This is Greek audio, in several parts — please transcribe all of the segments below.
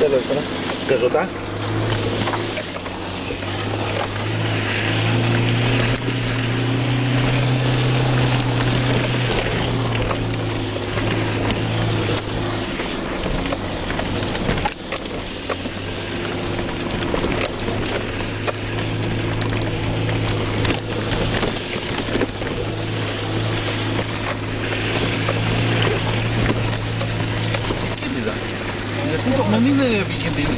Εδώ ύστερα. Καζωτά. Να μην είναι επικίνδυνη.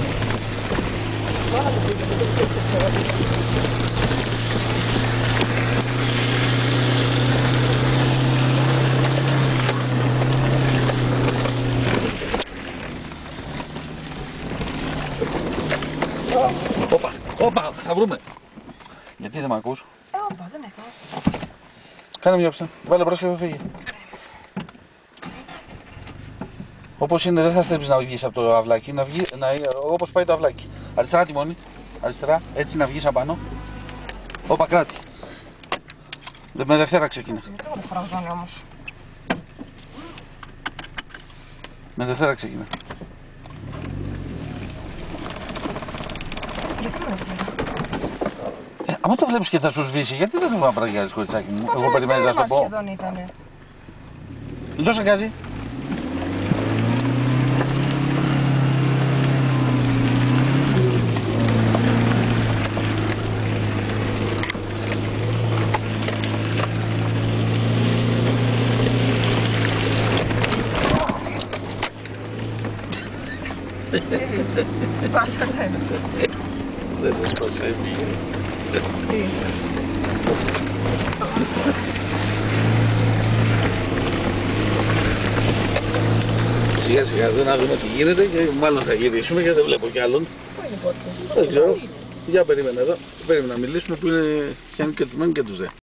Όπα, θα βρούμε. Γιατί δεν μ' ακούς? Όπα, δεν έκανα. Κάνε μια όψα. Βάλε μπρος και φύγει. Όπως είναι, δεν θα στρέψεις να βγεις από το αυλάκι, όπως πάει το αυλάκι. Αριστερά τιμόνι, αριστερά, έτσι να βγεις απάνω. Όπα, κράτη. Με δευτέρα ξεκίνα. Εγώ δεν φοράω ζώνη όμως. Με δευτέρα ξεκίνα. Γιατί με δευτέρα? Άμα το βλέπεις και θα σου σβήσει, γιατί δεν το απραγιάζεις, κοριτσάκι μου? Εγώ περιμένεις να σου το πω. Σχεδόν ήτανε. Δεν τόσο γκάζει. Σπάσανε. Δεν το σπάσα, έφυγε. Τι? Σιγά σιγά να δούμε τι γίνεται και μάλλον θα γυρίσουμε γιατί δεν βλέπω κι άλλον. Πού είναι η πόρτα? Δεν ξέρω. Για περίμενε εδώ. Περίμενα να μιλήσουμε που είναι και αν και τους μεν και τους δε.